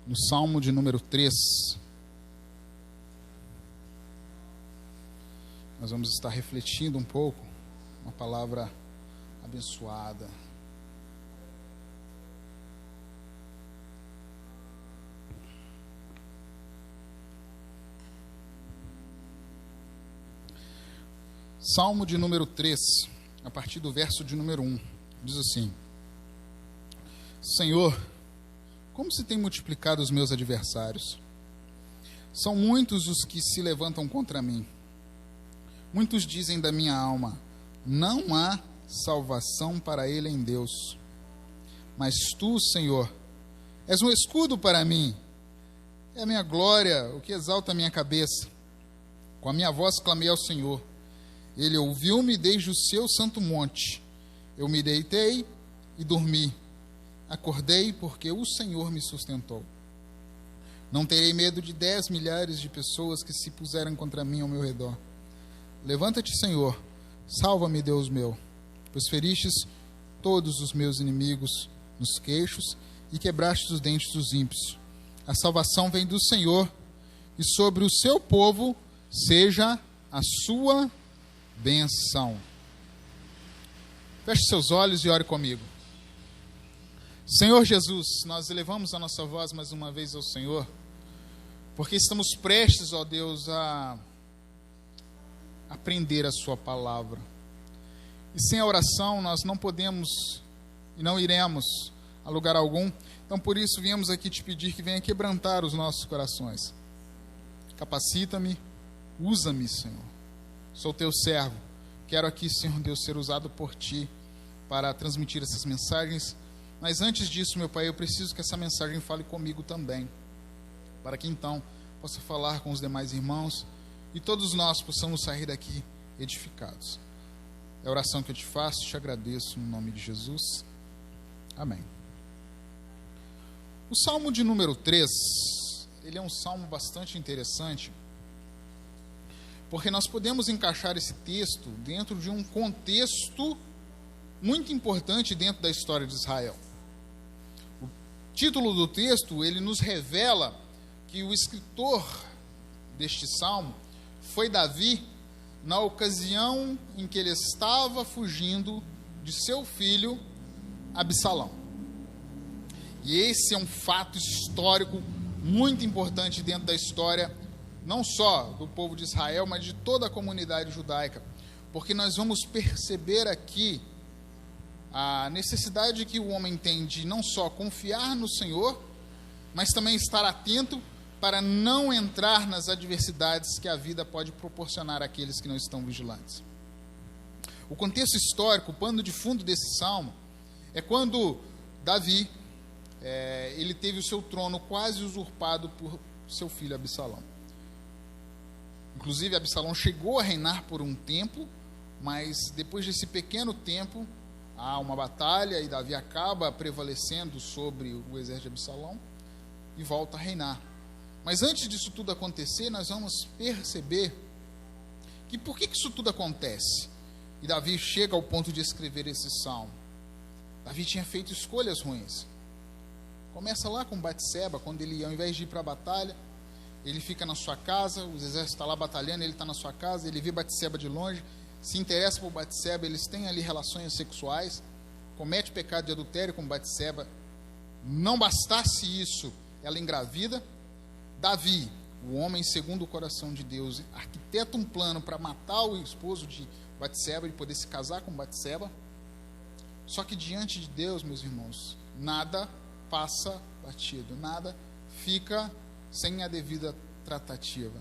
no Salmo de número 3. Nós vamos estar refletindo um pouco, uma palavra abençoada. Salmo de número 3, a partir do verso de número 1, diz assim: Senhor, como se tem multiplicado os meus adversários? São muitos os que se levantam contra mim. Muitos dizem da minha alma: não há salvação para ele em Deus. Mas tu, Senhor, és um escudo para mim, é a minha glória, o que exalta a minha cabeça. Com a minha voz clamei ao Senhor. Ele ouviu-me desde o seu santo monte. Eu me deitei e dormi. Acordei porque o Senhor me sustentou. Não terei medo de 10 milhares de pessoas que se puseram contra mim ao meu redor. Levanta-te, Senhor, salva-me, Deus meu, pois feristes todos os meus inimigos nos queixos e quebraste os dentes dos ímpios. A salvação vem do Senhor, e sobre o seu povo seja a sua benção. Feche seus olhos e ore comigo. Senhor Jesus, nós elevamos a nossa voz mais uma vez ao Senhor, porque estamos prestes, ó Deus, a aprender a sua palavra. E sem a oração nós não podemos e não iremos a lugar algum. Então por isso viemos aqui te pedir que venha quebrantar os nossos corações. Capacita-me, usa-me, Senhor. Sou teu servo. Quero aqui, Senhor Deus, ser usado por ti para transmitir essas mensagens. Mas antes disso, meu Pai, eu preciso que essa mensagem fale comigo também, para que então possa falar com os demais irmãos e todos nós possamos sair daqui edificados. É a oração que eu te faço, te agradeço no nome de Jesus. Amém. O Salmo de número 3, ele é um salmo bastante interessante, porque nós podemos encaixar esse texto dentro de um contexto muito importante dentro da história de Israel. O título do texto, ele nos revela que o escritor deste salmo foi Davi, na ocasião em que ele estava fugindo de seu filho Absalão. E esse é um fato histórico muito importante dentro da história, não só do povo de Israel, mas de toda a comunidade judaica, porque nós vamos perceber aqui a necessidade que o homem tem de não só confiar no Senhor, mas também estar atento para não entrar nas adversidades que a vida pode proporcionar àqueles que não estão vigilantes. O contexto histórico, o pano de fundo desse salmo, é quando Davi, ele teve o seu trono quase usurpado por seu filho Absalão. Inclusive, Absalão chegou a reinar por um tempo, mas depois desse pequeno tempo, há uma batalha e Davi acaba prevalecendo sobre o exército de Absalão e volta a reinar. Mas antes disso tudo acontecer, nós vamos perceber que por que isso tudo acontece? E Davi chega ao ponto de escrever esse salmo. Davi tinha feito escolhas ruins. Começa lá com Batseba, quando ele, ao invés de ir para a batalha, ele fica na sua casa, os exércitos estão lá batalhando, ele está na sua casa, ele vê Batseba de longe, se interessa por Batseba, eles têm ali relações sexuais, comete pecado de adultério com Batseba. Não bastasse isso, ela engravida. Davi, o homem segundo o coração de Deus, arquiteta um plano para matar o esposo de Batseba e poder se casar com Batseba. Só que diante de Deus, meus irmãos, nada passa batido, nada fica sem a devida tratativa.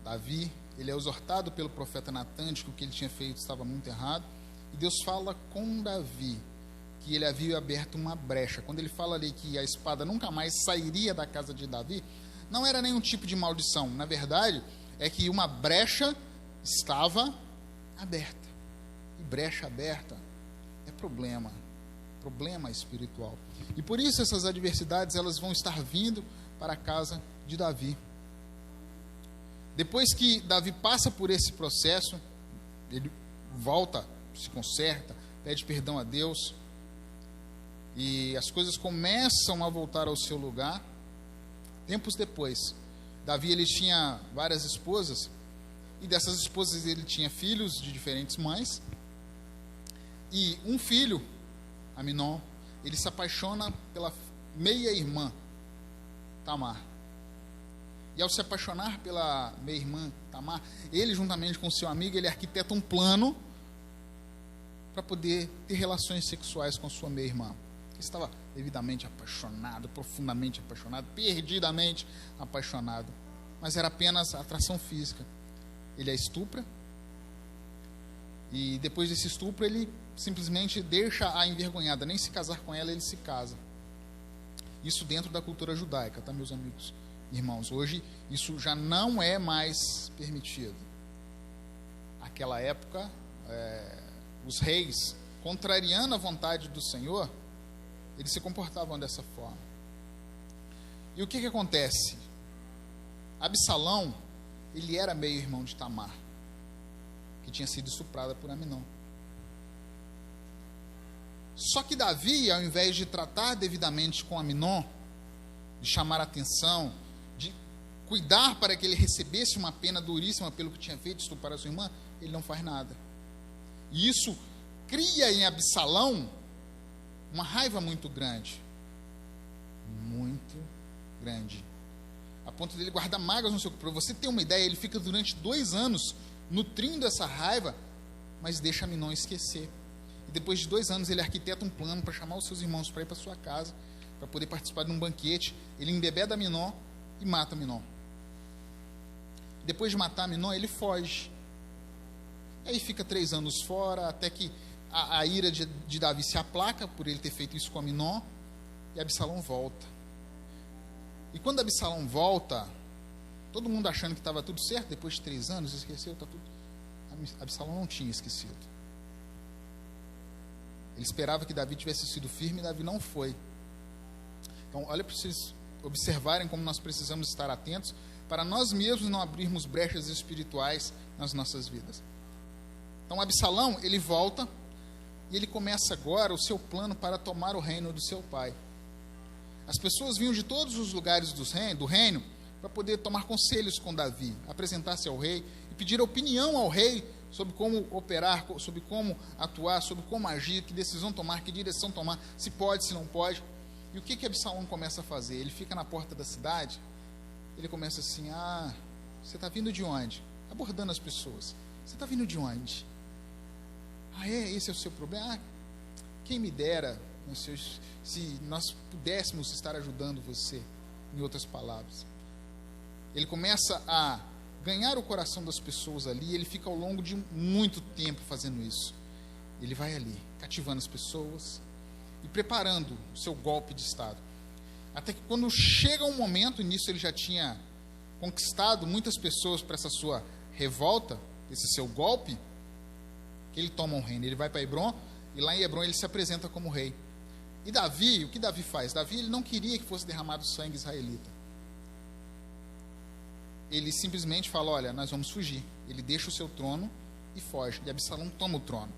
Davi, ele é exortado pelo profeta Natan de que o que ele tinha feito estava muito errado, e Deus fala com Davi que ele havia aberto uma brecha. Quando ele fala ali que a espada nunca mais sairia da casa de Davi, não era nenhum tipo de maldição. Na verdade, é que uma brecha estava aberta. E brecha aberta é problema espiritual. E por isso essas adversidades, elas vão estar vindo para a casa de Davi. Depois que Davi passa por esse processo, ele volta, se conserta, pede perdão a Deus. e as coisas começam a voltar ao seu lugar. Tempos depois, Davi ele tinha várias esposas, e dessas esposas ele tinha filhos de diferentes mães, e um filho, Aminon, ele se apaixona pela meia-irmã, Tamar. E ao se apaixonar pela meia-irmã, Tamar, ele juntamente com seu amigo, ele arquiteta um plano para poder ter relações sexuais com sua meia-irmã. Ele estava devidamente apaixonado, profundamente apaixonado, perdidamente apaixonado, mas era apenas atração física. Ele a estupra, e depois desse estupro ele simplesmente deixa a envergonhada, nem se casar com ela ele se casa. Isso dentro da cultura judaica, tá, meus amigos, irmãos? Hoje isso já não é mais permitido. Naquela época, os reis, contrariando a vontade do Senhor, eles se comportavam dessa forma. E o que acontece? Absalão, ele era meio-irmão de Tamar, que tinha sido estuprada por Aminon. Só que Davi, ao invés de tratar devidamente com Aminon, de chamar a atenção, de cuidar para que ele recebesse uma pena duríssima pelo que tinha feito, estuprar a sua irmã, ele não faz nada. E isso cria em Absalão uma raiva muito grande. Muito grande. A ponto dele guardar mágoas no seu corpo. Para você ter uma ideia, ele fica durante 2 anos nutrindo essa raiva, mas deixa Aminon esquecer. E depois de 2 anos, ele arquiteta um plano para chamar os seus irmãos para ir para sua casa, para poder participar de um banquete. Ele embebeda Aminon e mata Aminon. Depois de matar Aminon, ele foge. Aí fica 3 anos fora, até que a ira de Davi se aplaca por ele ter feito isso com Aminon, e Absalão volta. E quando Absalão volta, todo mundo achando que estava tudo certo, depois de 3 anos, esqueceu, está tudo. Absalão não tinha esquecido. Ele esperava que Davi tivesse sido firme, e Davi não foi. Então, olha para vocês observarem como nós precisamos estar atentos para nós mesmos não abrirmos brechas espirituais nas nossas vidas. Então, Absalão, ele volta e ele começa agora o seu plano para tomar o reino do seu pai. As pessoas vinham de todos os lugares do reino para poder tomar conselhos com Davi, apresentar-se ao rei e pedir opinião ao rei sobre como operar, sobre como atuar, sobre como agir, que decisão tomar, que direção tomar, se pode, se não pode. E o que Absalão começa a fazer? Ele fica na porta da cidade, ele começa assim: você está vindo de onde? Abordando as pessoas. Você está vindo de onde? Esse é o seu problema? Quem me dera se nós pudéssemos estar ajudando você, em outras palavras. Ele começa a ganhar o coração das pessoas ali, ele fica ao longo de muito tempo fazendo isso. Ele vai ali, cativando as pessoas e preparando o seu golpe de Estado. Até que quando chega um momento, e nisso ele já tinha conquistado muitas pessoas para essa sua revolta, esse seu golpe, que ele toma um reino. Ele vai para Hebron, e lá em Hebron ele se apresenta como rei. E Davi, o que Davi faz? Davi ele não queria que fosse derramado sangue israelita. Ele simplesmente fala: olha, nós vamos fugir. Ele deixa o seu trono e foge. E Absalão toma o trono.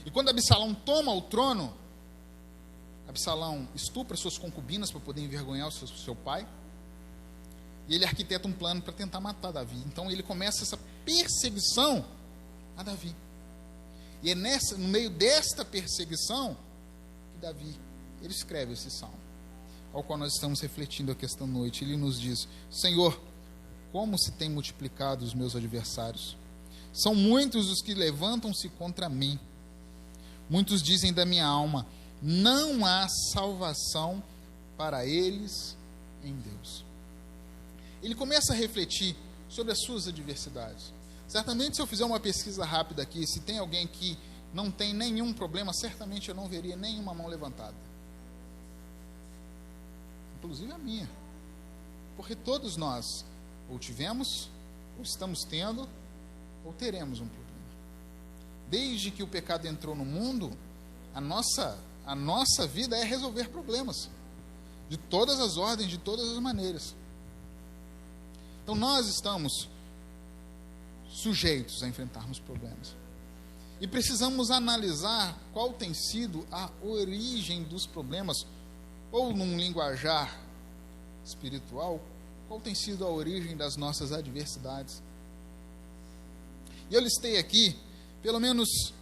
E quando Absalão toma o trono, Absalão estupra suas concubinas para poder envergonhar o seu pai. E ele arquiteta um plano para tentar matar Davi. Então ele começa essa perseguição a Davi. E é no meio desta perseguição que Davi ele escreve esse salmo, ao qual nós estamos refletindo aqui esta noite. Ele nos diz: Senhor, como se tem multiplicado os meus adversários. São muitos os que levantam-se contra mim. Muitos dizem da minha alma: não há salvação para eles em Deus. Ele começa a refletir sobre as suas adversidades. Certamente, se eu fizer uma pesquisa rápida aqui, se tem alguém que não tem nenhum problema, certamente eu não veria nenhuma mão levantada. Inclusive a minha. Porque todos nós ou tivemos, ou estamos tendo, ou teremos um problema. Desde que o pecado entrou no mundo, a nossa vida é resolver problemas. De todas as ordens, de todas as maneiras. Então nós estamos sujeitos a enfrentarmos problemas. E precisamos analisar qual tem sido a origem dos problemas, ou num linguajar espiritual, qual tem sido a origem das nossas adversidades. E eu listei aqui, pelo menos,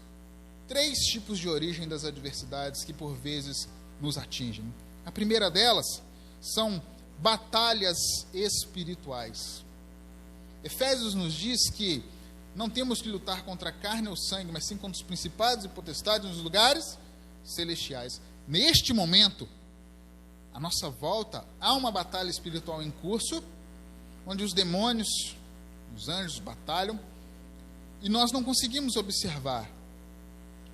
3 tipos de origem das adversidades que por vezes nos atingem. A primeira delas são batalhas espirituais. Efésios nos diz que não temos que lutar contra a carne ou sangue, mas sim contra os principados e potestades nos lugares celestiais. Neste momento, à nossa volta, há uma batalha espiritual em curso, onde os demônios, os anjos batalham, e nós não conseguimos observar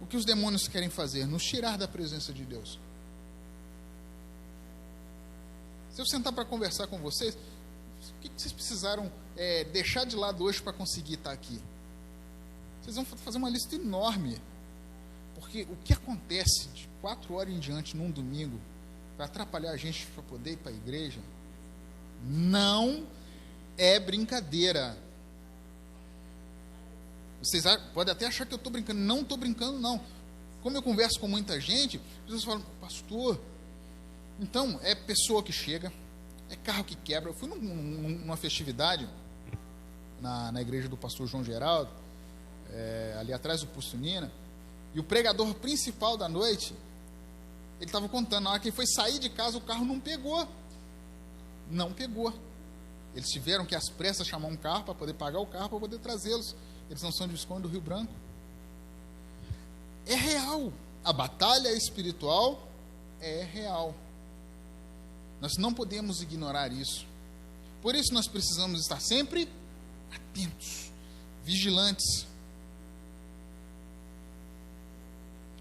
o que os demônios querem fazer, nos tirar da presença de Deus. Se eu sentar para conversar com vocês, o que vocês precisaram deixar de lado hoje para conseguir estar aqui? Vocês vão fazer uma lista enorme, porque o que acontece de 4 horas em diante num domingo para atrapalhar a gente para poder ir para a igreja não é brincadeira. Vocês podem até achar que eu estou brincando. Não estou brincando, não. Como eu converso com muita gente, as pessoas falam, pastor, então é pessoa que chega, é carro que quebra. Eu fui numa festividade na igreja do pastor João Geraldo, ali atrás do Posto Nina, e o pregador principal da noite, ele estava contando, na hora que ele foi sair de casa, o carro não pegou. Não pegou. Eles tiveram que às pressas chamar um carro para poder pagar o carro, para poder trazê-los. Eles não são de Visconde do Rio Branco. É real. A batalha espiritual é real. Nós não podemos ignorar isso. Por isso nós precisamos estar sempre atentos, vigilantes.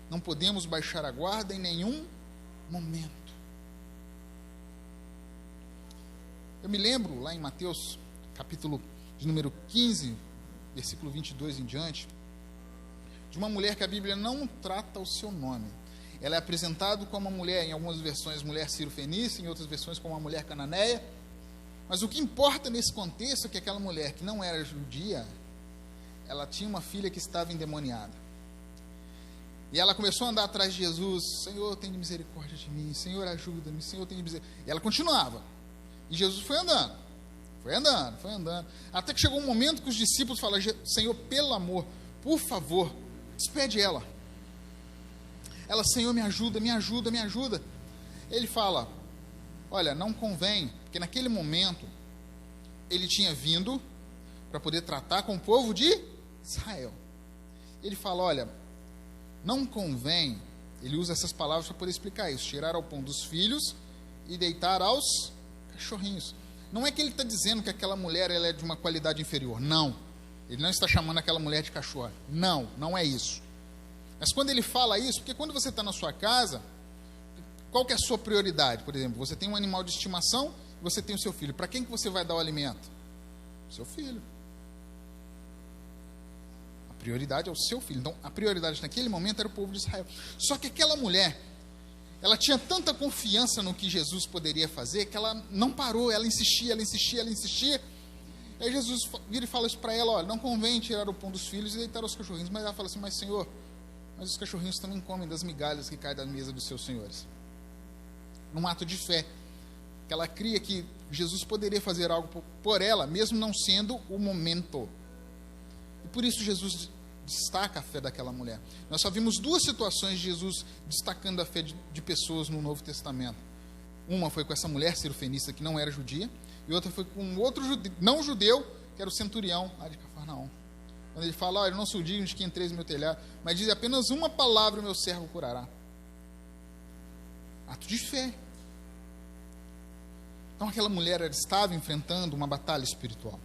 Não podemos baixar a guarda em nenhum momento. Eu me lembro lá em Mateus, capítulo de número 15, versículo 22 em diante, de uma mulher que a Bíblia não trata o seu nome. Ela é apresentada como uma mulher, em algumas versões, mulher Ciro-Fenícia, em outras versões, como uma mulher cananeia. Mas o que importa nesse contexto é que aquela mulher, que não era judia, ela tinha uma filha que estava endemoniada. E ela começou a andar atrás de Jesus. Senhor, tem misericórdia de mim. Senhor, ajuda-me. Senhor, tem misericórdia. E ela continuava. E Jesus foi andando. Foi andando, foi andando. Até que chegou um momento que os discípulos falaram, Senhor, pelo amor, por favor, despede ela. Ela, Senhor, me ajuda, me ajuda, me ajuda. Ele fala, olha, não convém, porque naquele momento ele tinha vindo para poder tratar com o povo de Israel. Ele fala, olha, não convém, ele usa essas palavras para poder explicar isso, tirar ao pão dos filhos e deitar aos cachorrinhos. Não é que ele está dizendo que aquela mulher ela é de uma qualidade inferior, não. Ele não está chamando aquela mulher de cachorra, não, não é isso. Mas quando ele fala isso, porque quando você está na sua casa, qual que é a sua prioridade? Por exemplo, você tem um animal de estimação e você tem o seu filho. Para quem que você vai dar o alimento? Seu filho. A prioridade é o seu filho. Então, a prioridade naquele momento era o povo de Israel. Só que aquela mulher, ela tinha tanta confiança no que Jesus poderia fazer, que ela não parou, ela insistia, ela insistia, ela insistia. Aí Jesus vira e fala isso para ela, olha, não convém tirar o pão dos filhos e deitar os cachorrinhos. Mas ela fala assim, mas Senhor, mas os cachorrinhos também comem das migalhas que caem da mesa dos seus senhores. Num ato de fé, que ela cria que Jesus poderia fazer algo por ela, mesmo não sendo o momento. E por isso Jesus destaca a fé daquela mulher. Nós só vimos 2 situações de Jesus destacando a fé de pessoas no Novo Testamento. Uma foi com essa mulher Ciro-Fenícia, que não era judia, e outra foi com outro não judeu, que era o centurião lá de Cafarnaum. Quando ele fala, olha, eu não sou digno de que entreis no meu telhado, mas diz apenas uma palavra, o meu servo curará. Ato de fé. Então aquela mulher estava enfrentando uma batalha espiritual.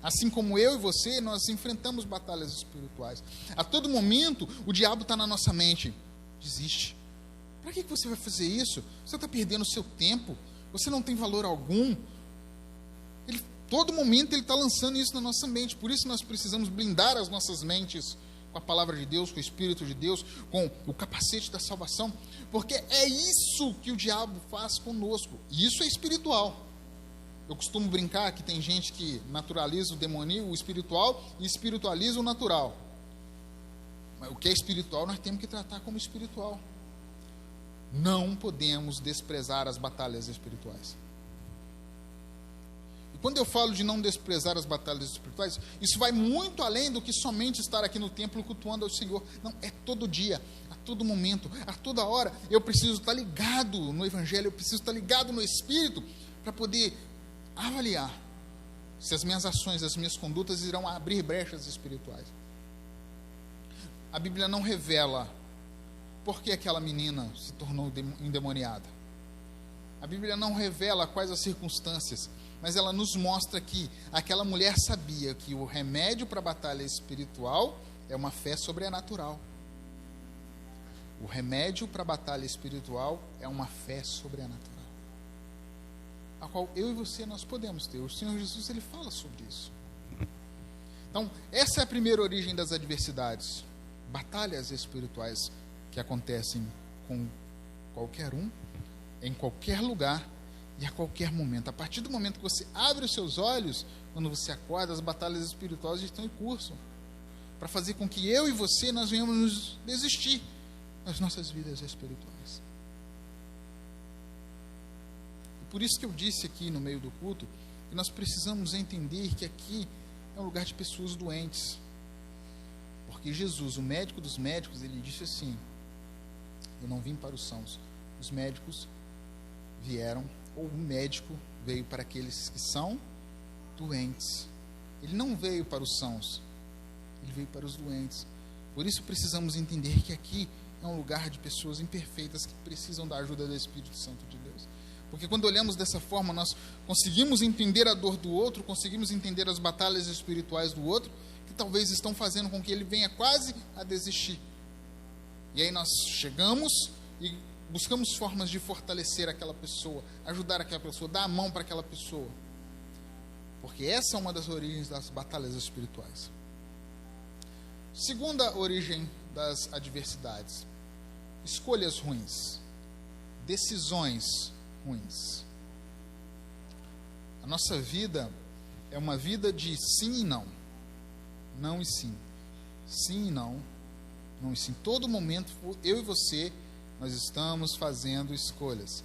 Assim como eu e você, nós enfrentamos batalhas espirituais. A todo momento, o diabo está na nossa mente. Desiste. Para que você vai fazer isso? Você está perdendo o seu tempo. Você não tem valor algum. Todo momento ele está lançando isso na nossa mente. Por isso nós precisamos blindar as nossas mentes com a palavra de Deus, com o Espírito de Deus, com o capacete da salvação. Porque é isso que o diabo faz conosco. E isso é espiritual. Eu costumo brincar que tem gente que naturaliza o demoníaco, o espiritual, e espiritualiza o natural. Mas o que é espiritual nós temos que tratar como espiritual. Não podemos desprezar as batalhas espirituais. E quando eu falo de não desprezar as batalhas espirituais, isso vai muito além do que somente estar aqui no templo cultuando ao Senhor. Não, é todo dia, a todo momento, a toda hora. Eu preciso estar ligado no Evangelho, eu preciso estar ligado no Espírito para poder avaliar se as minhas ações, as minhas condutas irão abrir brechas espirituais. A Bíblia não revela por que aquela menina se tornou endemoniada. A Bíblia não revela quais as circunstâncias, mas ela nos mostra que aquela mulher sabia que o remédio para a batalha espiritual é uma fé sobrenatural. O remédio para a batalha espiritual é uma fé sobrenatural, a qual eu e você nós podemos ter. O Senhor Jesus, ele fala sobre isso. Então, essa é a primeira origem das adversidades. Batalhas espirituais que acontecem com qualquer um, em qualquer lugar e a qualquer momento. A partir do momento que você abre os seus olhos, quando você acorda, as batalhas espirituais estão em curso, para fazer com que eu e você nós venhamos desistir das nossas vidas espirituais. E por isso que eu disse aqui no meio do culto que nós precisamos entender que aqui é um lugar de pessoas doentes. Porque Jesus, o médico dos médicos, ele disse assim: eu não vim para os sãos. Os médicos vieram, ou o médico veio para aqueles que são doentes. Ele não veio para os sãos, ele veio para os doentes. Por isso precisamos entender que aqui é um lugar de pessoas imperfeitas que precisam da ajuda do Espírito Santo de Deus. Porque quando olhamos dessa forma, nós conseguimos entender a dor do outro, conseguimos entender as batalhas espirituais do outro, que talvez estão fazendo com que ele venha quase a desistir. E aí nós chegamos e buscamos formas de fortalecer aquela pessoa, ajudar aquela pessoa, dar a mão para aquela pessoa. Porque essa é uma das origens das batalhas espirituais. Segunda origem das adversidades: escolhas ruins, decisões ruins. A nossa vida é uma vida de sim e não. Não e sim. Sim e não. Não e sim. Todo momento, eu e você, nós estamos fazendo escolhas.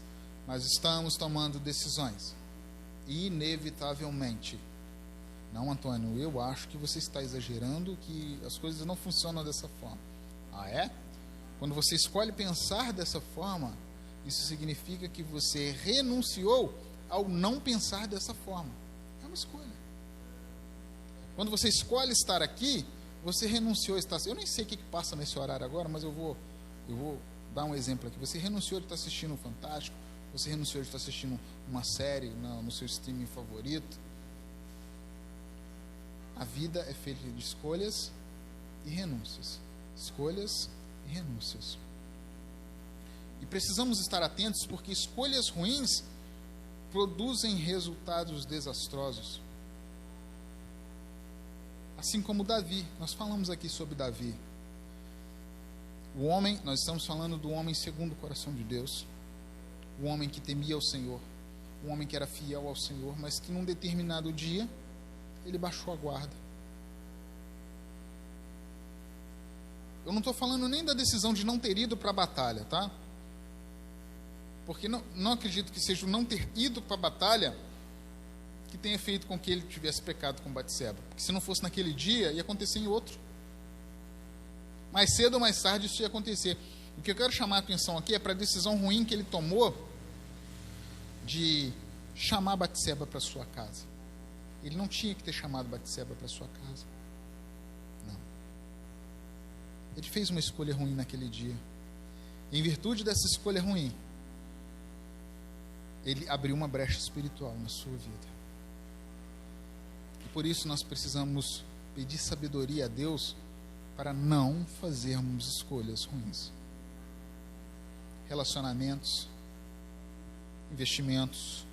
Nós estamos tomando decisões. Inevitavelmente. Não, Antônio, eu acho que você está exagerando, que as coisas não funcionam dessa forma. Ah, é? Quando você escolhe pensar dessa forma, isso significa que você renunciou ao não pensar dessa forma. É uma escolha. Quando você escolhe estar aqui, você renunciou a estar... Eu nem sei o que passa nesse horário agora, mas eu vou dar um exemplo aqui. Você renunciou de estar assistindo o Fantástico, você renunciou de estar assistindo uma série no seu streaming favorito. A vida é feita de escolhas e renúncias. Escolhas e renúncias. E precisamos estar atentos, porque escolhas ruins produzem resultados desastrosos. Assim como Davi, nós falamos aqui sobre Davi. O homem, nós estamos falando do homem segundo o coração de Deus. O homem que temia o Senhor. O homem que era fiel ao Senhor, mas que num determinado dia, ele baixou a guarda. Eu não estou falando nem da decisão de não ter ido para a batalha, tá? Porque não acredito que seja o não ter ido para a batalha que tenha feito com que ele tivesse pecado com Batseba. Porque se não fosse naquele dia, ia acontecer em outro. Mais cedo ou mais tarde isso ia acontecer. O que eu quero chamar a atenção aqui é para a decisão ruim que ele tomou de chamar Batseba para sua casa. Ele não tinha que ter chamado Batseba para sua casa. Não. Ele fez uma escolha ruim naquele dia. Em virtude dessa escolha ruim, ele abriu uma brecha espiritual na sua vida. E por isso nós precisamos pedir sabedoria a Deus para não fazermos escolhas ruins. Relacionamentos, investimentos,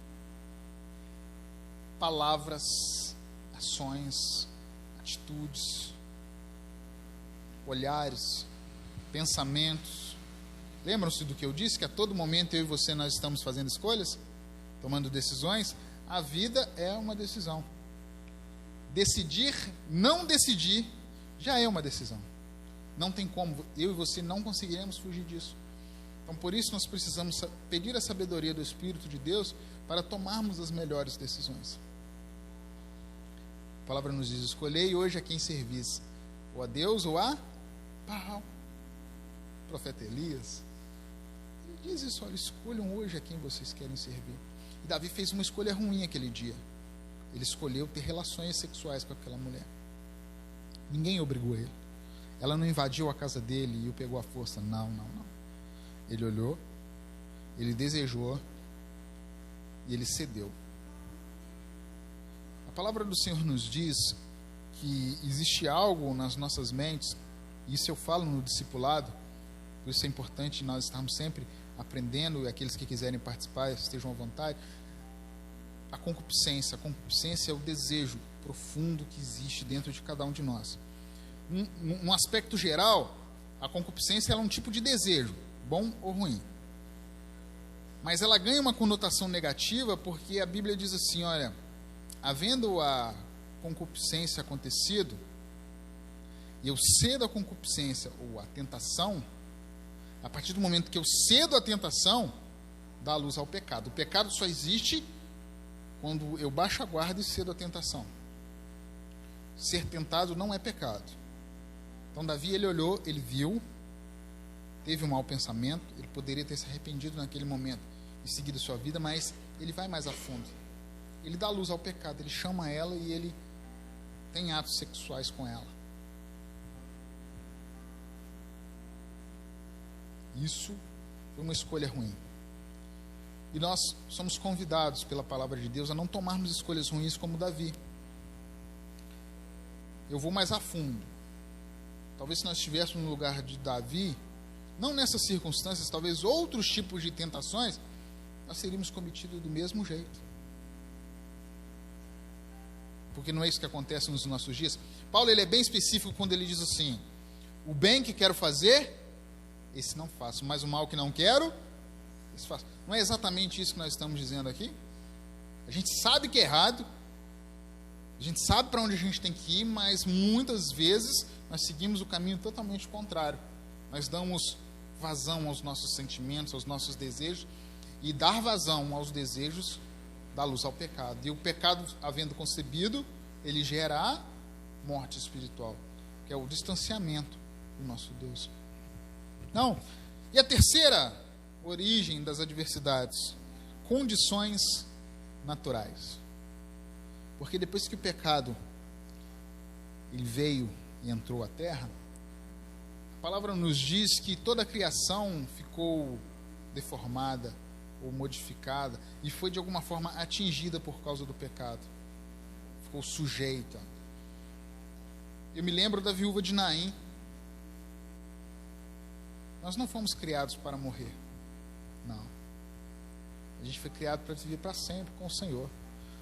palavras, ações, atitudes, olhares, pensamentos. Lembram-se do que eu disse? Que a todo momento eu e você nós estamos fazendo escolhas, tomando decisões. A vida é uma decisão. Decidir, não decidir, já é uma decisão. Não tem como, eu e você não conseguiremos fugir disso. Então, por isso, nós precisamos pedir a sabedoria do Espírito de Deus para tomarmos as melhores decisões. A palavra nos diz: escolhei hoje a quem servis, ou a Deus ou a Baal. O profeta Elias, ele diz isso: olha, escolham hoje a quem vocês querem servir. E Davi fez uma escolha ruim aquele dia. Ele escolheu ter relações sexuais com aquela mulher. Ninguém obrigou ele. Ela não invadiu a casa dele e o pegou à força. Não. Ele olhou, ele desejou e ele cedeu. A palavra do Senhor nos diz que existe algo nas nossas mentes, e isso eu falo no discipulado, por isso é importante nós estarmos sempre aprendendo, e aqueles que quiserem participar estejam à vontade. A concupiscência é o desejo profundo que existe dentro de cada um de nós. Um aspecto geral, a concupiscência é um tipo de desejo, bom ou ruim. Mas ela ganha uma conotação negativa porque a Bíblia diz assim: olha, havendo a concupiscência acontecido, e eu cedo a concupiscência ou a tentação, a partir do momento que eu cedo a tentação, dá luz ao pecado. O pecado só existe quando eu baixo a guarda e cedo a tentação. Ser tentado não é pecado. Então Davi, ele olhou, ele viu, teve um mau pensamento, ele poderia ter se arrependido naquele momento e seguido sua vida, mas ele vai mais a fundo. Ele dá luz ao pecado, ele chama ela e ele tem atos sexuais com ela. Isso foi uma escolha ruim. E nós somos convidados pela palavra de Deus a não tomarmos escolhas ruins como Davi. Eu vou mais a fundo. Talvez se nós estivéssemos no lugar de Davi, não nessas circunstâncias, talvez outros tipos de tentações, nós seríamos cometidos do mesmo jeito. Porque não é isso que acontece nos nossos dias. Paulo, ele é bem específico quando ele diz assim: o bem que quero fazer, esse não faço, mas o mal que não quero, esse faço. Não é exatamente isso que nós estamos dizendo aqui? A gente sabe que é errado, a gente sabe para onde a gente tem que ir, mas muitas vezes nós seguimos o caminho totalmente contrário. Nós damos vazão aos nossos sentimentos, aos nossos desejos, e dar vazão aos desejos dá luz ao pecado. E o pecado, havendo concebido, ele gera a morte espiritual, que é o distanciamento do nosso Deus. Não. E a terceira origem das adversidades: condições naturais. Porque depois que o pecado ele veio e entrou à terra, a palavra nos diz que toda a criação ficou deformada ou modificada e foi de alguma forma atingida por causa do pecado. Ficou sujeita. Eu me lembro da viúva de Naim. Nós não fomos criados para morrer. Não. A gente foi criado para viver para sempre com o Senhor.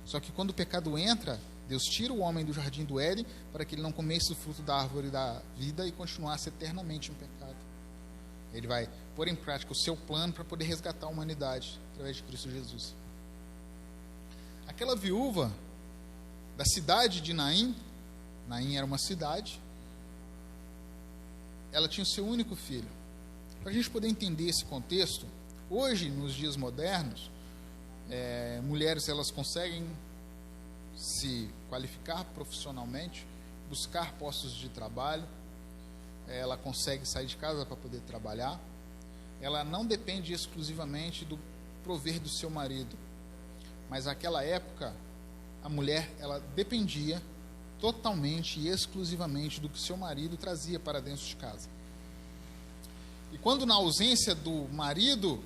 Só que quando o pecado entra, Deus tira o homem do jardim do Éden para que ele não comesse o fruto da árvore da vida e continuasse eternamente em pecado. Ele vai pôr em prática o seu plano para poder resgatar a humanidade através de Cristo Jesus. Aquela viúva da cidade de Naim, Naim era uma cidade, ela tinha o seu único filho. Para a gente poder entender esse contexto, hoje, nos dias modernos, mulheres elas conseguem se qualificar profissionalmente, buscar postos de trabalho, ela consegue sair de casa para poder trabalhar, ela não depende exclusivamente do prover do seu marido, mas naquela época a mulher ela dependia totalmente e exclusivamente do que seu marido trazia para dentro de casa. E quando na ausência do marido,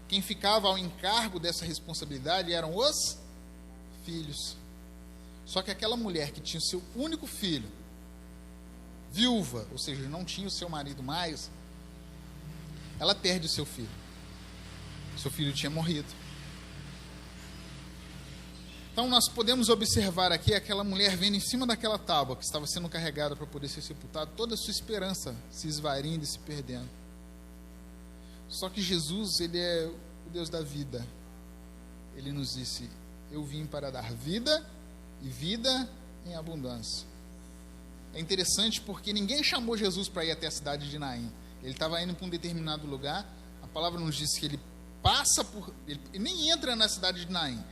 quem ficava ao encargo dessa responsabilidade eram os filhos. Só que aquela mulher que tinha o seu único filho, viúva, ou seja, não tinha o seu marido mais, ela perde o seu filho. Seu filho tinha morrido. Então nós podemos observar aqui aquela mulher vendo em cima daquela tábua que estava sendo carregada para poder ser sepultada, toda a sua esperança se esvaindo e se perdendo. Só que Jesus, ele é o Deus da vida. Ele nos disse: eu vim para dar vida e vida em abundância. É interessante porque ninguém chamou Jesus para ir até a cidade de Naim. Ele estava indo para um determinado lugar. A palavra nos diz que ele passa por... Ele nem entra na cidade de Naim.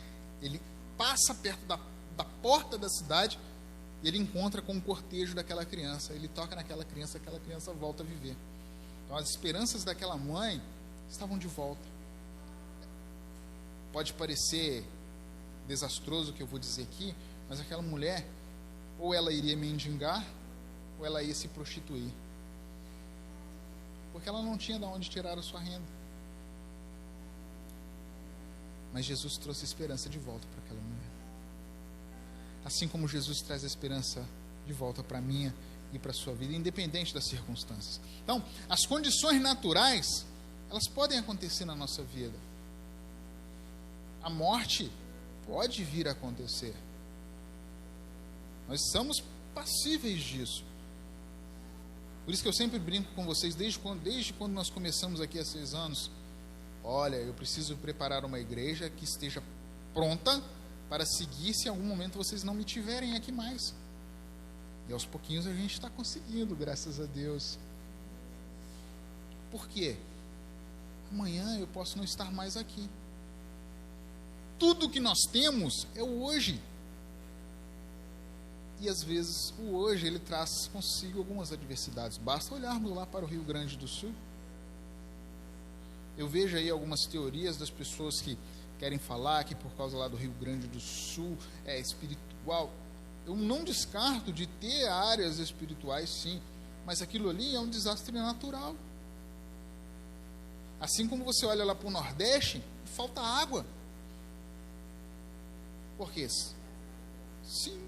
Ele passa perto da porta da cidade e ele encontra com o cortejo daquela criança. Ele toca naquela criança, aquela criança volta a viver. Então as esperanças daquela mãe estavam de volta. Pode parecer desastroso o que eu vou dizer aqui, mas aquela mulher, ou ela iria mendigar, ou ela ia se prostituir. Porque ela não tinha de onde tirar a sua renda. Mas Jesus trouxe esperança de volta para aquela mulher. Assim como Jesus traz a esperança de volta para a minha e para a sua vida, independente das circunstâncias. Então, as condições naturais, elas podem acontecer na nossa vida. A morte pode vir a acontecer. Nós somos passíveis disso. Por isso que eu sempre brinco com vocês, desde quando nós começamos aqui há 6 anos. Olha, eu preciso preparar uma igreja que esteja pronta para seguir se em algum momento vocês não me tiverem aqui mais. E aos pouquinhos a gente está conseguindo, graças a Deus. Por quê? Amanhã eu posso não estar mais aqui. Tudo que nós temos é o hoje. E às vezes o hoje ele traz consigo algumas adversidades. Basta olharmos lá para o Rio Grande do Sul. Eu vejo aí algumas teorias das pessoas que querem falar que por causa lá do Rio Grande do Sul é espiritual. Eu não descarto de ter áreas espirituais, sim, mas aquilo ali é um desastre natural. Assim como você olha lá para o Nordeste, falta água. Por quê? Sim.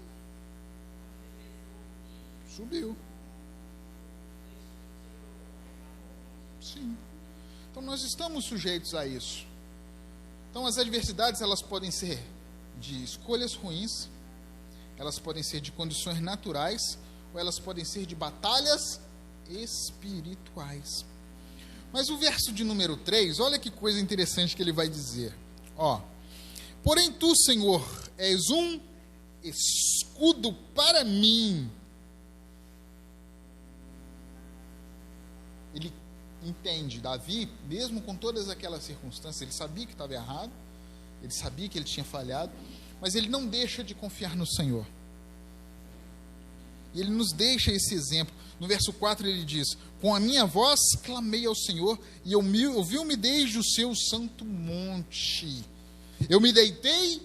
Subiu. Sim. Então nós estamos sujeitos a isso. Então as adversidades, elas podem ser de escolhas ruins, elas podem ser de condições naturais, ou elas podem ser de batalhas espirituais. Mas o verso de número 3, olha que coisa interessante que ele vai dizer. Porém tu, Senhor, és um escudo para mim. Ele entende, Davi, mesmo com todas aquelas circunstâncias, ele sabia que estava errado, ele sabia que ele tinha falhado, mas ele não deixa de confiar no Senhor. E ele nos deixa esse exemplo. No verso 4 ele diz: com a minha voz clamei ao Senhor, e ouviu-me desde o seu santo monte. Eu me deitei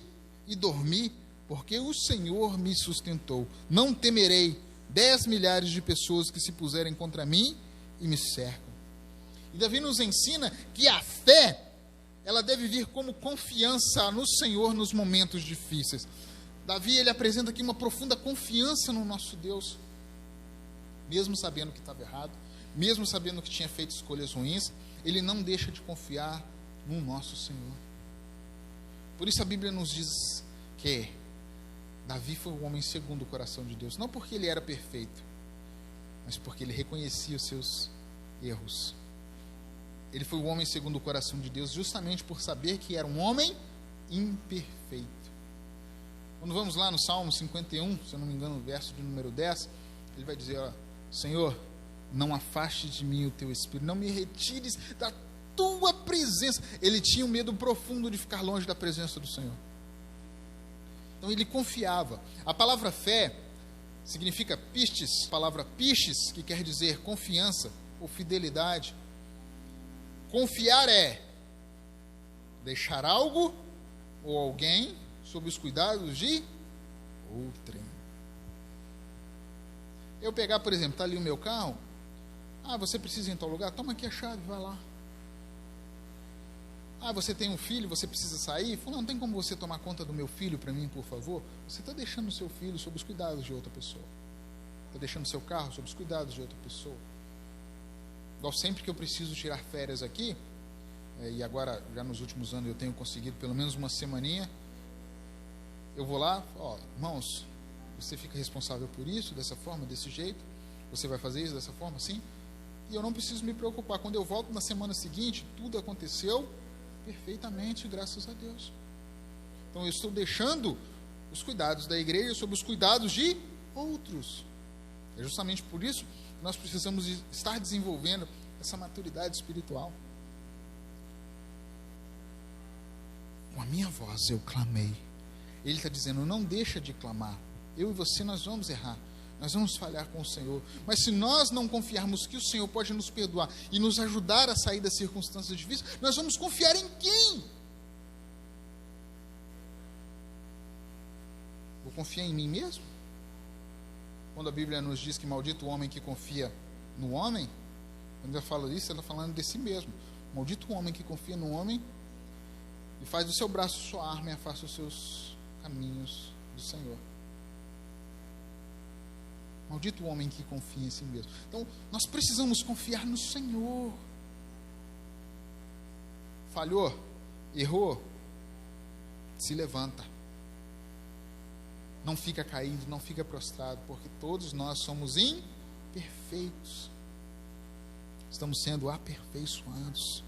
e dormi, porque o Senhor me sustentou. Não temerei 10 milhares de pessoas que se puserem contra mim e me cercam. E Davi nos ensina que a fé, ela deve vir como confiança no Senhor nos momentos difíceis. Davi, ele apresenta aqui uma profunda confiança no nosso Deus, mesmo sabendo que estava errado, mesmo sabendo que tinha feito escolhas ruins, ele não deixa de confiar no nosso Senhor. Por isso a Bíblia nos diz que Davi foi um homem segundo o coração de Deus, não porque ele era perfeito, mas porque ele reconhecia os seus erros. Ele foi um homem segundo o coração de Deus, justamente por saber que era um homem imperfeito. Quando vamos lá no Salmo 51, se eu não me engano, no verso de número 10, ele vai dizer: Senhor, não afaste de mim o teu espírito, não me retires da tua presença. Ele tinha um medo profundo de ficar longe da presença do Senhor. Então ele confiava. A palavra fé significa pistes, a palavra pistes, que quer dizer confiança ou fidelidade. Confiar é deixar algo ou alguém sob os cuidados de outrem. Eu pegar, por exemplo, está ali o meu carro, você precisa ir em tal lugar, toma aqui a chave, vai lá. Você tem um filho, você precisa sair, não tem como você tomar conta do meu filho para mim, por favor? Você está deixando o seu filho sob os cuidados de outra pessoa. Está deixando o seu carro sob os cuidados de outra pessoa. Igual sempre que eu preciso tirar férias aqui, e agora, já nos últimos anos, eu tenho conseguido pelo menos uma semaninha, eu vou lá, irmãos, você fica responsável por isso, dessa forma, desse jeito, você vai fazer isso dessa forma, assim, e eu não preciso me preocupar. Quando eu volto na semana seguinte, tudo aconteceu perfeitamente, graças a Deus. Então eu estou deixando os cuidados da igreja sob os cuidados de outros. É justamente por isso que nós precisamos estar desenvolvendo essa maturidade espiritual. Com a minha voz eu clamei. Ele está dizendo, não deixa de clamar. Eu e você, nós vamos errar. Nós vamos falhar com o Senhor. Mas se nós não confiarmos que o Senhor pode nos perdoar e nos ajudar a sair das circunstâncias difíceis, nós vamos confiar em quem? Vou confiar em mim mesmo? Quando a Bíblia nos diz que maldito o homem que confia no homem, quando ela fala isso, ela está falando de si mesmo. Maldito o homem que confia no homem e faz do seu braço sua arma e afasta os seus caminhos do Senhor. Maldito o homem que confia em si mesmo. Então, nós precisamos confiar no Senhor. Falhou? Errou? Se levanta. Não fica caído, não fica prostrado, porque todos nós somos imperfeitos. Estamos sendo aperfeiçoados.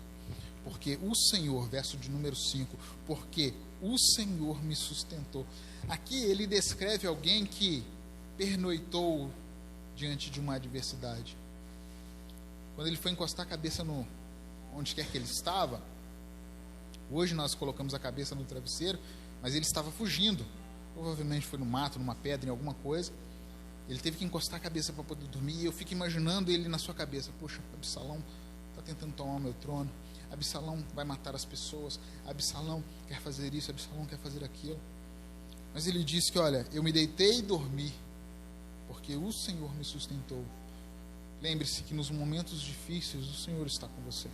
Porque o Senhor, verso de número 5, porque o Senhor me sustentou. Aqui ele descreve alguém que pernoitou diante de uma adversidade. Quando ele foi encostar a cabeça no onde quer que ele estava, hoje nós colocamos a cabeça no travesseiro, mas ele estava fugindo. Provavelmente foi no mato, numa pedra, em alguma coisa. Ele teve que encostar a cabeça para poder dormir. E eu fico imaginando ele na sua cabeça. Poxa, Absalão está tentando tomar o meu trono. Absalão vai matar as pessoas. Absalão quer fazer isso, Absalão quer fazer aquilo. Mas ele disse que, olha, eu me deitei e dormi, porque o Senhor me sustentou. Lembre-se que nos momentos difíceis o Senhor está com você.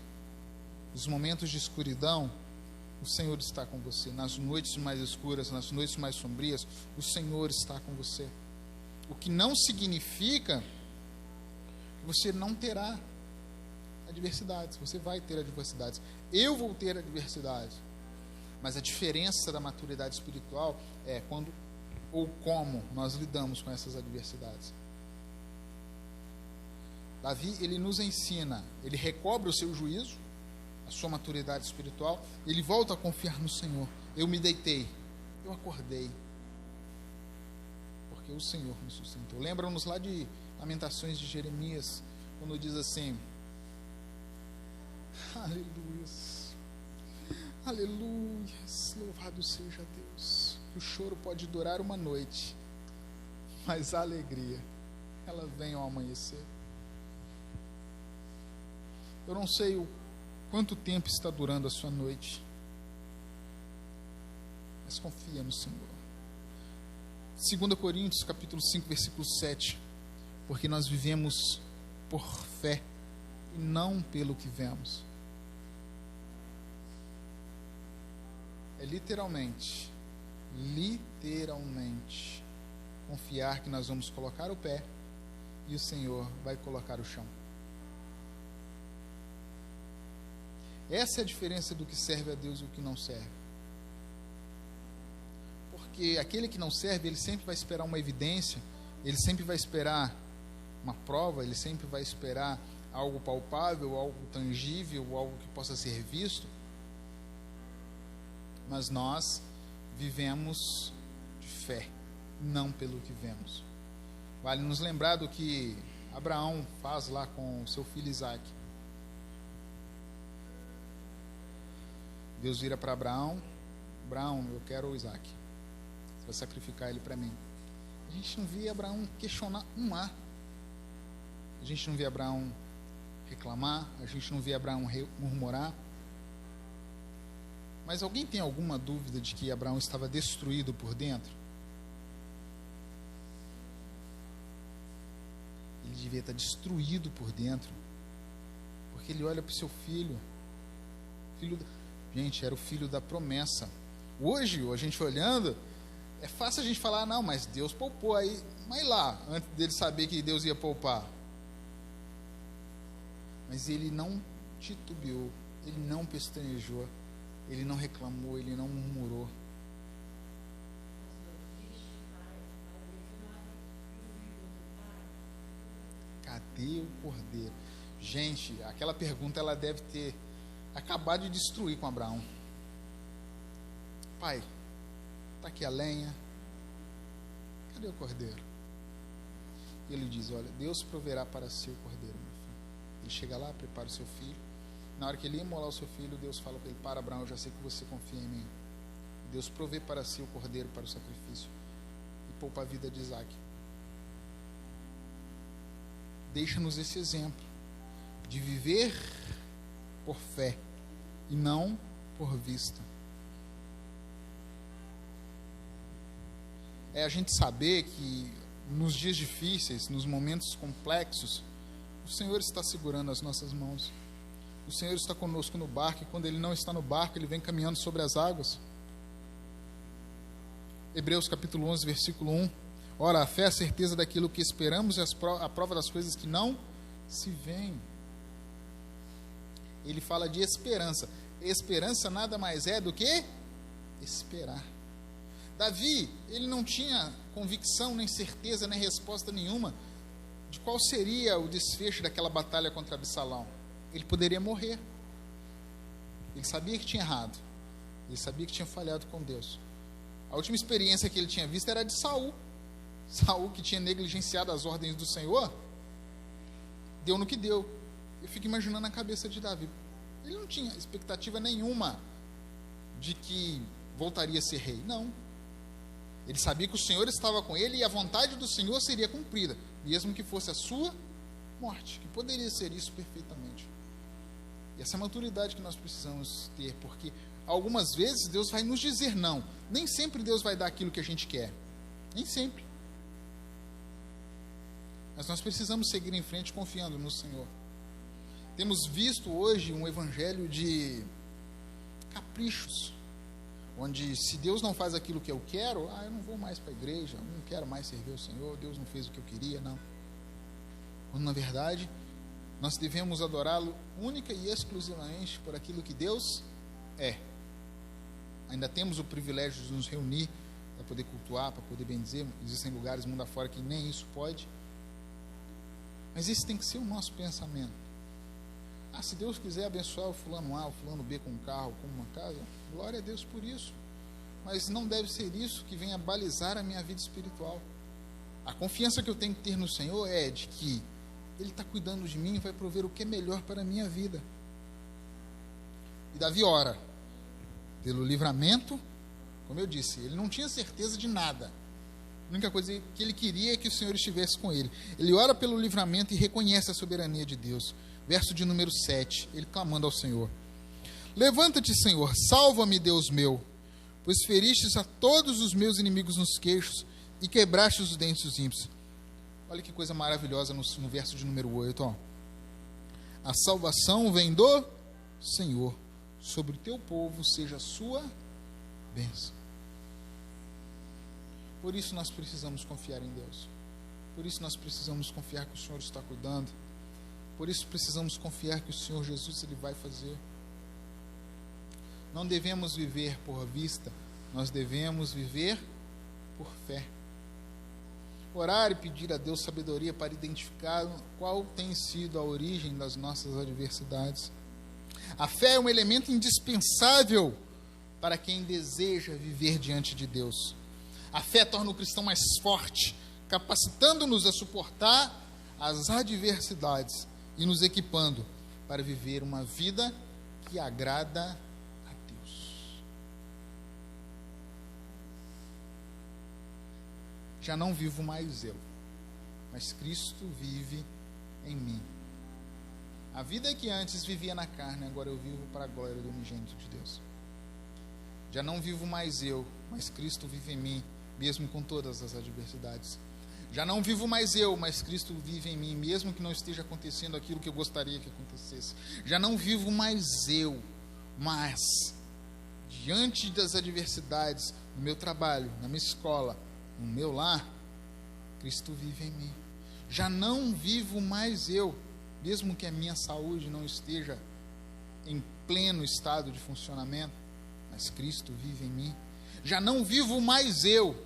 Nos momentos de escuridão, o Senhor está com você. Nas noites mais escuras, nas noites mais sombrias, o Senhor está com você. O que não significa que você não terá adversidades. Você vai ter adversidades. Eu vou ter adversidades. Mas a diferença da maturidade espiritual é quando ou como nós lidamos com essas adversidades. Davi, ele nos ensina, ele recobra o seu juízo, a sua maturidade espiritual, ele volta a confiar no Senhor. Eu me deitei, eu acordei, porque o Senhor me sustentou. Lembram-nos lá de Lamentações de Jeremias, quando diz assim: aleluia, aleluia, louvado seja Deus. O choro pode durar uma noite, mas a alegria, ela vem ao amanhecer. Eu não sei quanto tempo está durando a sua noite, mas confia no Senhor. 2 Coríntios capítulo 5, versículo 7, porque nós vivemos por fé e não pelo que vemos. É literalmente confiar que nós vamos colocar o pé e o Senhor vai colocar o chão. Essa é a diferença do que serve a Deus e o que não serve. Porque aquele que não serve, ele sempre vai esperar uma evidência, ele sempre vai esperar uma prova, ele sempre vai esperar algo palpável, algo tangível, algo que possa ser visto. Mas nós vivemos de fé, não pelo que vemos. Vale nos lembrar do que Abraão faz lá com o seu filho Isaac. Deus vira para Abraão: Abraão, eu quero o Isaac, você vai sacrificar ele para mim. A gente não vê Abraão questionar um A. A gente não vê Abraão reclamar, a gente não vê Abraão murmurar. Mas alguém tem alguma dúvida de que Abraão estava destruído por dentro? Ele devia estar destruído por dentro, porque ele olha para o seu filho. Gente, era o filho da promessa. Hoje, a gente olhando, é fácil a gente falar: não, mas Deus poupou aí. Mas lá, antes dele saber que Deus ia poupar. Mas ele não titubeou, ele não pestanejou, ele não reclamou, ele não murmurou. Cadê o cordeiro? Gente, aquela pergunta ela deve ter acabado de destruir com Abraão. Pai, está aqui a lenha, cadê o cordeiro? Ele diz: olha, Deus proverá para si o cordeiro, meu filho. Ele chega lá, prepara o seu filho. Na hora que ele ia imolar o seu filho, Deus fala para ele: para, Abraão, eu já sei que você confia em mim. Deus provê para si o cordeiro para o sacrifício e poupa a vida de Isaac. Deixa-nos esse exemplo de viver por fé e não por vista. É a gente saber que nos dias difíceis, nos momentos complexos, o Senhor está segurando as nossas mãos. O Senhor está conosco no barco, e quando Ele não está no barco, Ele vem caminhando sobre as águas. Hebreus capítulo 11, versículo 1. Ora, a fé é a certeza daquilo que esperamos e a prova das coisas que não se veem. Ele fala de esperança. Esperança nada mais é do que esperar. Davi, ele não tinha convicção, nem certeza, nem resposta nenhuma de qual seria o desfecho daquela batalha contra Absalão. Ele poderia morrer. Ele sabia que tinha errado. Ele sabia que tinha falhado com Deus. A última experiência que ele tinha visto era de Saul. Saul, que tinha negligenciado as ordens do Senhor, deu no que deu. Eu fico imaginando a cabeça de Davi. Ele não tinha expectativa nenhuma de que voltaria a ser rei. Não. Ele sabia que o Senhor estava com ele e a vontade do Senhor seria cumprida, mesmo que fosse a sua morte, que poderia ser isso perfeitamente. E essa é a maturidade que nós precisamos ter, porque algumas vezes Deus vai nos dizer não. Nem sempre Deus vai dar aquilo que a gente quer. Nem sempre. Mas nós precisamos seguir em frente confiando no Senhor. Temos visto hoje um evangelho de caprichos, onde se Deus não faz aquilo que eu quero, eu não vou mais para a igreja, não quero mais servir o Senhor, Deus não fez o que eu queria, não. Quando na verdade nós devemos adorá-lo única e exclusivamente por aquilo que Deus é. Ainda temos o privilégio de nos reunir para poder cultuar, para poder bendizer. Existem lugares mundo afora que nem isso pode. Mas esse tem que ser o nosso pensamento. Se Deus quiser abençoar o fulano A, o fulano B com um carro, com uma casa, glória a Deus por isso. Mas não deve ser isso que venha balizar a minha vida espiritual. A confiança que eu tenho que ter no Senhor é de que Ele está cuidando de mim e vai prover o que é melhor para a minha vida. E Davi ora pelo livramento. Como eu disse, ele não tinha certeza de nada. A única coisa que ele queria é que o Senhor estivesse com ele. Ele ora pelo livramento e reconhece a soberania de Deus. Verso de número 7, ele clamando ao Senhor: levanta-te, Senhor, salva-me, Deus meu, pois feristes a todos os meus inimigos nos queixos e quebraste os dentes dos ímpios. Olha que coisa maravilhosa no verso de número 8. Ó. A salvação vem do Senhor, sobre o teu povo seja a sua bênção. Por isso nós precisamos confiar em Deus. Por isso nós precisamos confiar que o Senhor está cuidando. Por isso precisamos confiar que o Senhor Jesus Ele vai fazer. Não devemos viver por vista, nós devemos viver por fé. Orar e pedir a Deus sabedoria para identificar qual tem sido a origem das nossas adversidades. A fé é um elemento indispensável para quem deseja viver diante de Deus. A fé torna o cristão mais forte, capacitando-nos a suportar as adversidades e nos equipando para viver uma vida que agrada a Deus. Já não vivo mais eu, mas Cristo vive em mim. A vida que antes vivia na carne, agora eu vivo para a glória do unigênito de Deus. Já não vivo mais eu, mas Cristo vive em mim, mesmo com todas as adversidades. Já não vivo mais eu, mas Cristo vive em mim, mesmo que não esteja acontecendo aquilo que eu gostaria que acontecesse. Já não vivo mais eu, mas diante das adversidades, no meu trabalho, na minha escola, no meu lar, Cristo vive em mim. Já não vivo mais eu, mesmo que a minha saúde não esteja em pleno estado de funcionamento, mas Cristo vive em mim. Já não vivo mais eu,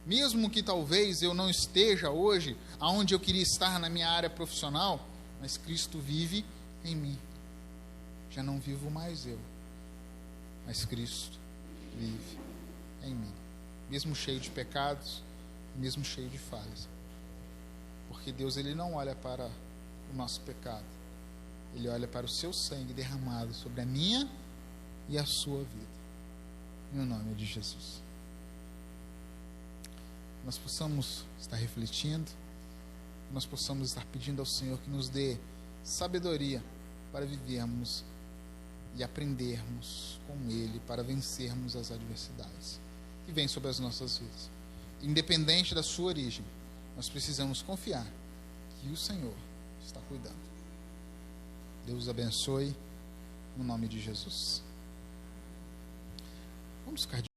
mesmo que talvez eu não esteja hoje aonde eu queria estar na minha área profissional, mas Cristo vive em mim. Já não vivo mais eu, mas Cristo vive em mim. Mesmo cheio de pecados, mesmo cheio de falhas. Porque Deus, ele não olha para o nosso pecado. Ele olha para o seu sangue derramado sobre a minha e a sua vida. No nome de Jesus. Nós possamos estar refletindo, nós possamos estar pedindo ao Senhor que nos dê sabedoria para vivermos e aprendermos com Ele, para vencermos as adversidades que vêm sobre as nossas vidas. Independente da sua origem, nós precisamos confiar que o Senhor está cuidando. Deus os abençoe, no nome de Jesus. Vamos ficar de